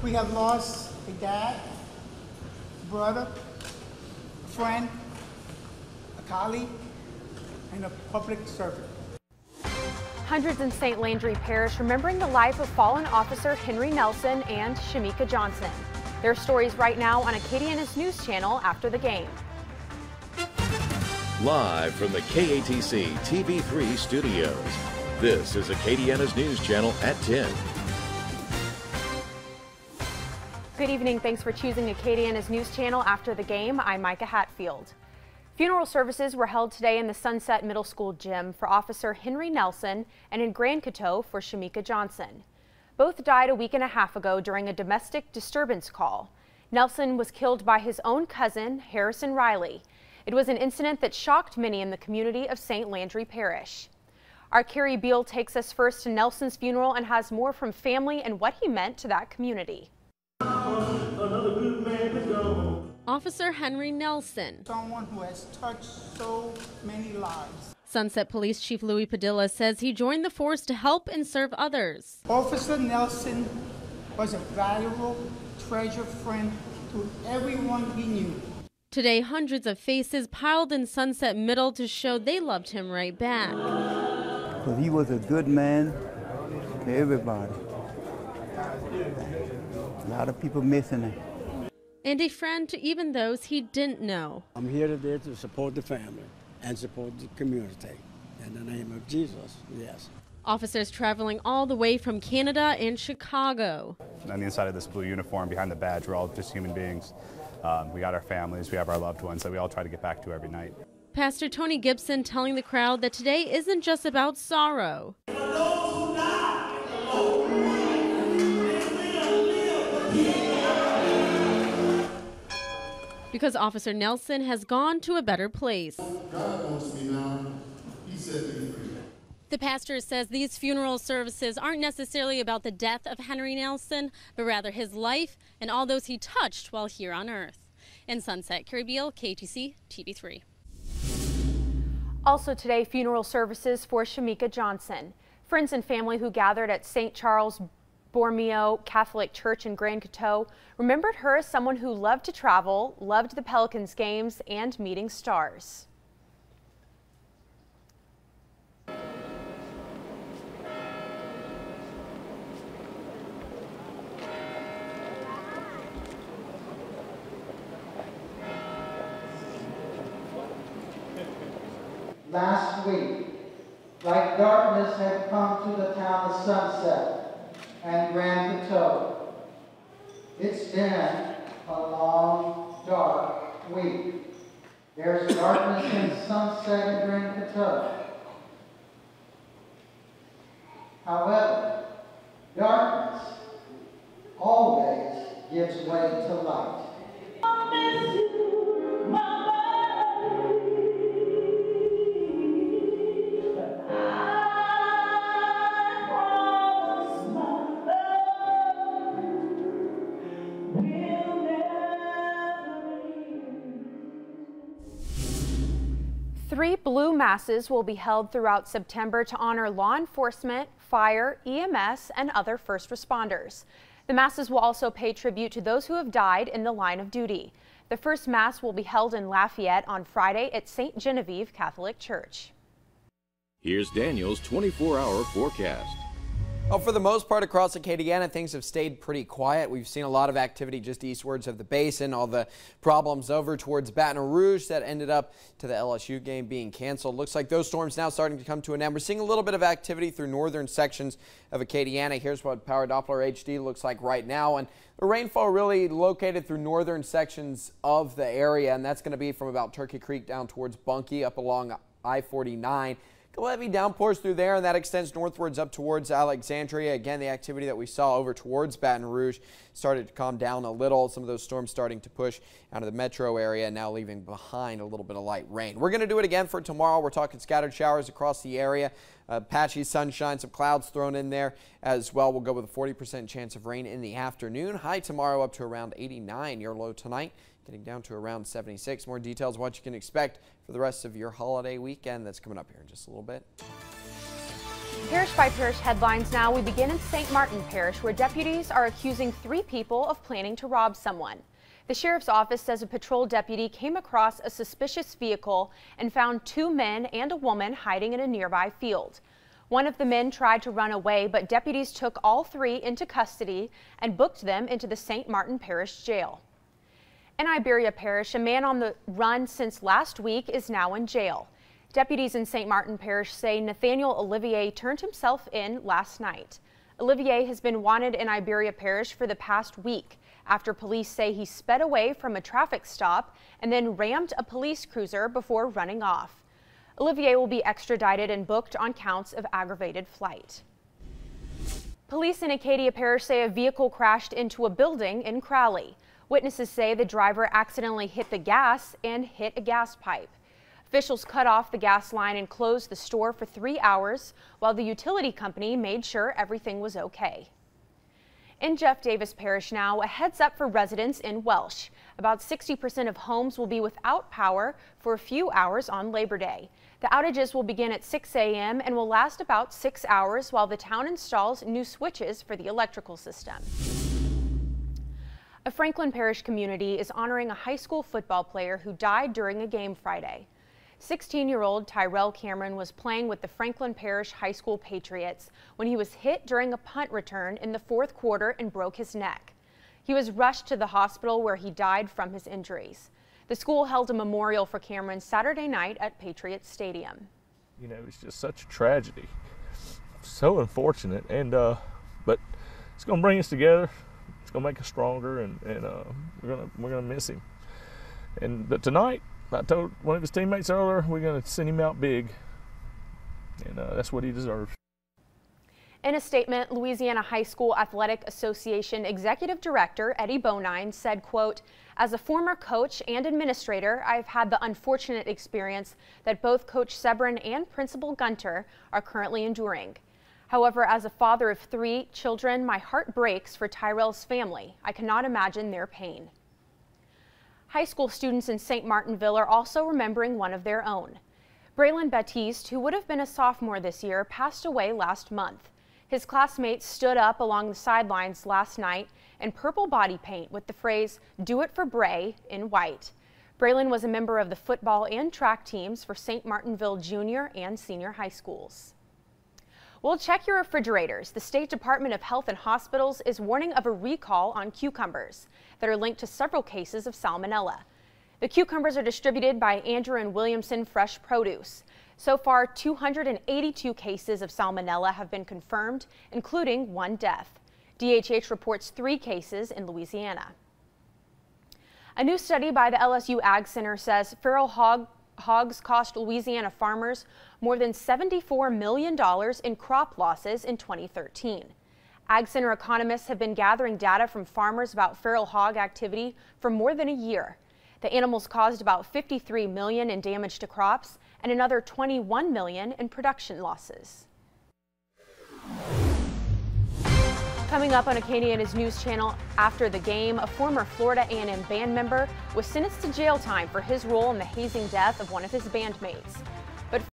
We have lost a dad, a brother, a friend, a colleague, and a public servant. Hundreds in St. Landry Parish remembering the life of fallen officer Henry Nelson and Shamika Johnson. Their stories right now on Acadiana's News Channel after the game. Live from the KATC TV3 studios, this is Acadiana's News Channel at 10. Good evening. Thanks for choosing Acadiana's News Channel after the game. I'm Micah Hatfield. Funeral services were held today in the Sunset Middle School gym for Officer Henry Nelson and in Grand Coteau for Shamika Johnson. Both died a week and a half ago during a domestic disturbance call. Nelson was killed by his own cousin, Harrison Riley. It was an incident that shocked many in the community of St. Landry Parish. Our Carrie Beal takes us first to Nelson's funeral and has more from family and what he meant to that community. Officer Henry Nelson. Someone who has touched so many lives. Sunset Police Chief Louis Padilla says he joined the force to help and serve others. Officer Nelson was a valuable, treasured friend to everyone he knew. Today, hundreds of faces piled in Sunset Middle to show they loved him right back. Because he was a good man to everybody. A lot of people missing him. And a friend to even those he didn't know. I'm here today to support the family and support the community. In the name of Jesus, yes. Officers traveling all the way from Canada and Chicago. On the inside of this blue uniform, behind the badge, we're all just human beings. We got our families, we have our loved ones that we all try to get back to every night. Pastor Tony Gibson telling the crowd that today isn't just about sorrow. Because Officer Nelson has gone to a better place. God wants me now. He set me free. The pastor says these funeral services aren't necessarily about the death of Henry Nelson, but rather his life and all those he touched while here on earth. In Sunset, Carrie Beal, KATC TV3. Also today, funeral services for Shamika Johnson. Friends and family who gathered at St. Charles Borromeo Catholic Church in Grand Coteau remembered her as someone who loved to travel, loved the Pelicans games, and meeting stars. Last week, like darkness had come to the town of Sunset and Grand Coteau. It's been a long, dark week. There's darkness in Sunset and Grand Coteau. However, darkness always gives way to light. Three blue masses will be held throughout September to honor law enforcement, fire, EMS, and other first responders. The masses will also pay tribute to those who have died in the line of duty. The first mass will be held in Lafayette on Friday at St. Genevieve Catholic Church. Here's Daniel's 24-hour forecast. Well, for the most part across Acadiana, things have stayed pretty quiet. We've seen a lot of activity just eastwards of the basin. All the problems over towards Baton Rouge that ended up to the LSU game being canceled. Looks like those storms now starting to come to an end. We're seeing a little bit of activity through northern sections of Acadiana. Here's what Power Doppler HD looks like right now. And the rainfall really located through northern sections of the area, and that's going to be from about Turkey Creek down towards Bunkie up along I-49. Heavy downpours through there, and that extends northwards up towards Alexandria. Again, the activity that we saw over towards Baton Rouge started to calm down a little. Some of those storms starting to push out of the metro area, now leaving behind a little bit of light rain. We're going to do it again for tomorrow. We're talking scattered showers across the area, patchy sunshine, some clouds thrown in there as well. We'll go with a 40% chance of rain in the afternoon. High tomorrow up to around 89. Your low tonight getting down to around 76. More details of what you can expect for the rest of your holiday weekend that's coming up here in just a little bit. Parish by parish headlines now. We begin in St. Martin Parish, where deputies are accusing 3 people of planning to rob someone. The sheriff's office says a patrol deputy came across a suspicious vehicle and found 2 men and a woman hiding in a nearby field. One of the men tried to run away, but deputies took all 3 into custody and booked them into the St. Martin Parish jail. In Iberia Parish, a man on the run since last week is now in jail. Deputies in St. Martin Parish say Nathaniel Olivier turned himself in last night. Olivier has been wanted in Iberia Parish for the past week after police say he sped away from a traffic stop and then rammed a police cruiser before running off. Olivier will be extradited and booked on counts of aggravated flight. Police in Acadia Parish say a vehicle crashed into a building in Crowley. Witnesses say the driver accidentally hit the gas and hit a gas pipe. Officials cut off the gas line and closed the store for 3 hours while the utility company made sure everything was okay. In Jeff Davis Parish now, a heads up for residents in Welsh. About 60% of homes will be without power for a few hours on Labor Day. The outages will begin at 6 a.m. and will last about 6 hours while the town installs new switches for the electrical system. A Franklin Parish community is honoring a high school football player who died during a game Friday. 16-year-old Tyrell Cameron was playing with the Franklin Parish High School Patriots when he was hit during a punt return in the 4th quarter and broke his neck. He was rushed to the hospital where he died from his injuries. The school held a memorial for Cameron Saturday night at Patriots Stadium. You know, it's just such a tragedy. So unfortunate, and but it's going to bring us together. It's going to make us stronger, and we're gonna miss him. But tonight, I told one of his teammates earlier, we're going to send him out big, and that's what he deserves. In a statement, Louisiana High School Athletic Association Executive Director Eddie Bonine said, quote, "As a former coach and administrator, I've had the unfortunate experience that both Coach Sebrin and Principal Gunter are currently enduring. However, as a father of 3 children, my heart breaks for Tyrell's family. I cannot imagine their pain." High school students in St. Martinville are also remembering one of their own. Braylon Baptiste, who would have been a sophomore this year, passed away last month. His classmates stood up along the sidelines last night in purple body paint with the phrase, "Do it for Bray," in white. Braylon was a member of the football and track teams for St. Martinville Junior and Senior High Schools. Well, check your refrigerators. The State Department of Health and Hospitals is warning of a recall on cucumbers that are linked to several cases of salmonella. The cucumbers are distributed by Andrew and Williamson Fresh Produce. So far, 282 cases of salmonella have been confirmed, including 1 death. DHH reports 3 cases in Louisiana. A new study by the LSU Ag Center says feral hogs cost Louisiana farmers more than $74 million in crop losses in 2013. Ag Center economists have been gathering data from farmers about feral hog activity for more than a year. The animals caused about $53 million in damage to crops and another $21 million in production losses. Coming up on Acadiana's News Channel after the game, a former Florida A&M band member was sentenced to jail time for his role in the hazing death of one of his bandmates.